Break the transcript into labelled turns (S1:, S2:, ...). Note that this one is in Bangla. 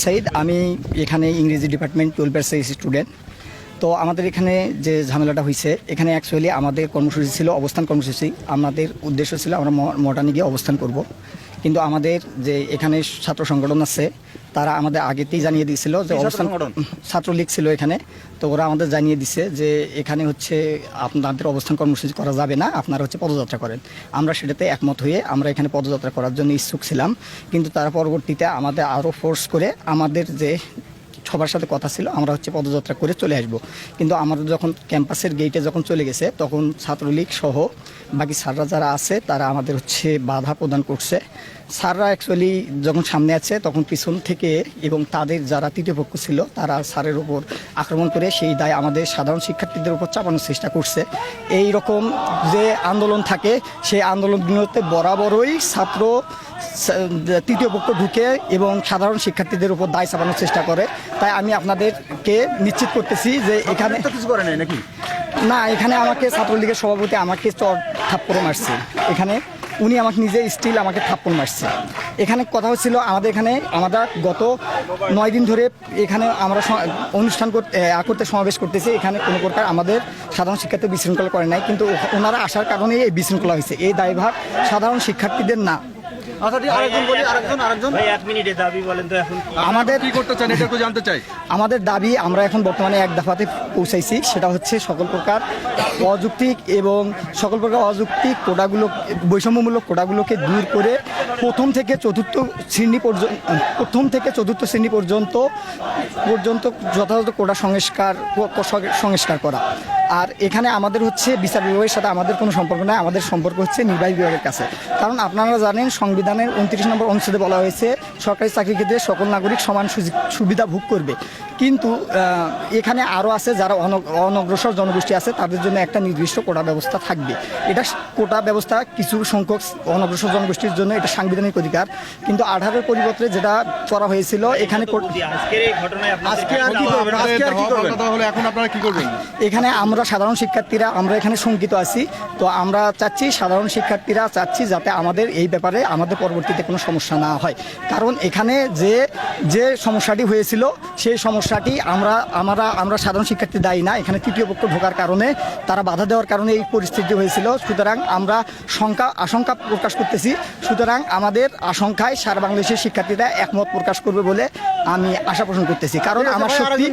S1: সাইদ, আমি এখানে ইংরেজি ডিপার্টমেন্ট 12 এর স্টুডেন্ট। তো আমাদের এখানে যে ঝামেলাটা হয়েছে, এখানে অ্যাকচুয়ালি আমাদের কর্মসূচি ছিল অবস্থান কর্মসূচি। আমাদের উদ্দেশ্য ছিল আমরা মডার্নে গিয়ে অবস্থান করব, কিন্তু আমাদের যে এখানে ছাত্র সংগঠন আছে তারা আমাদের আগেতেই জানিয়ে দিয়েছিল যে অবস্থান, ছাত্রলীগ ছিল এখানে। তো ওরা আমাদের জানিয়ে দিছে যে এখানে হচ্ছে আপনাদের অবস্থান কর্মসূচি করা যাবে না, আপনারা হচ্ছে পদযাত্রা করেন। আমরা সেটাতে একমত হয়ে আমরা এখানে পদযাত্রা করার জন্য ইচ্ছুক ছিলাম, কিন্তু তারা পরবর্তীতে আমাদের আরও ফোর্স করে আমাদের যে সবার সাথে কথা ছিল আমরা হচ্ছে পদযাত্রা করে চলে আসব। কিন্তু আমাদের যখন ক্যাম্পাসের গেটে যখন চলে গেছে তখন ছাত্রলীগ সহ বাকি স্যাররা যারা আছে তারা আমাদের হচ্ছে বাধা প্রদান করছে। স্যাররা অ্যাকচুয়ালি যখন সামনে আছে তখন পিছন থেকে এবং তাদের যারা তৃতীয় পক্ষ ছিল তারা স্যারের উপর আক্রমণ করে সেই দায় আমাদের সাধারণ শিক্ষার্থীদের উপর চাপানোর চেষ্টা করছে। এই রকম যে আন্দোলন থাকে সেই আন্দোলনগুলোতে বরাবরই ছাত্র তৃতীয় পক্ষ ঢুকে এবং সাধারণ শিক্ষার্থীদের উপর দায় চাপানোর চেষ্টা করে। তাই আমি আপনাদেরকে নিশ্চিত করতেছি যে এখানে
S2: কিছু করে নাই নাকি
S1: না, এখানে আমাকে ছাত্রলীগের সভাপতি আমাকে চর থাপ্পড় মারছে। এখানে উনি আমাকে নিজে স্টিল আমাকে থাপ্পড় মারছে। এখানে কথা হচ্ছিল আমাদের এখানে আমরা গত 9 দিন ধরে এখানে আমরা অনুষ্ঠান করতে সমাবেশ করতেছি। এখানে কোনো প্রকার আমাদের সাধারণ শিক্ষার্থী বিশৃঙ্খলা করে নাই, কিন্তু ওনারা আসার কারণে এই বিশৃঙ্খলা হয়েছে। এই দায়ভার সাধারণ শিক্ষার্থীদের না। আমাদের
S2: কি করতে চান এটা একটু জানতে চাই।
S1: আমাদের দাবি আমরা এখন বর্তমানে এক দফাতে পৌঁছাইছি, সেটা হচ্ছে সকল প্রকার অযৌক্তিক এবং সকল প্রকার অযৌক্তিক কোটাগুলো, বৈষম্যমূলক কোটাগুলোকে দূর করে প্রথম থেকে চতুর্থ শ্রেণী পর্যন্ত যথাযথ কোটা সংস্কার করা। আর এখানে আমাদের হচ্ছে বিচার বিভাগের সাথে আমাদের কোনো সম্পর্ক নেই, আমাদের সম্পর্ক হচ্ছে নির্বাহী বিভাগের কাছে। কারণ আপনারা জানেন সংবিধানের 29 নম্বর অনুচ্ছেদে বলা হয়েছে সরকারি চাকরি ক্ষেত্রে সকল নাগরিক সমান সুবিধা ভোগ করবে। কিন্তু এখানে আরও আছে যারা অনগ্রসর জনগোষ্ঠী আছে তাদের জন্য একটা নির্দিষ্ট কোটা ব্যবস্থা থাকবে। এটা কোটা ব্যবস্থা কিছু সংখ্যক অনগ্রসর জনগোষ্ঠীর জন্য এটা সাংবিধানিক অধিকার, কিন্তু 18-এর পরিবর্তে যেটা করা হয়েছিল এখানে এখানে আমরা সাধারণ শিক্ষার্থীরা আমরা এখানে শঙ্কিত আছি। তো আমরা চাচ্ছি সাধারণ শিক্ষার্থীরা চাচ্ছি যাতে আমাদের এই ব্যাপারে আমাদের পরবর্তীতে কোনো সমস্যা না হয়। কারণ এখানে যে সমস্যাটি হয়েছিল সেই সমস্যাটি আমরা সাধারণ শিক্ষার্থী দায়ী না। এখানে তৃতীয় পক্ষ ঢোকার কারণে তারা বাধা দেওয়ার কারণে এই পরিস্থিতি হয়েছিল। সুতরাং আমরা আশঙ্কা প্রকাশ করতেছি। সুতরাং আমাদের আশঙ্কায় সারা বাংলাদেশের শিক্ষার্থীরা একমত প্রকাশ করবে বলে আমি আশা পোষণ করতেছি। কারণ আমার সত্যি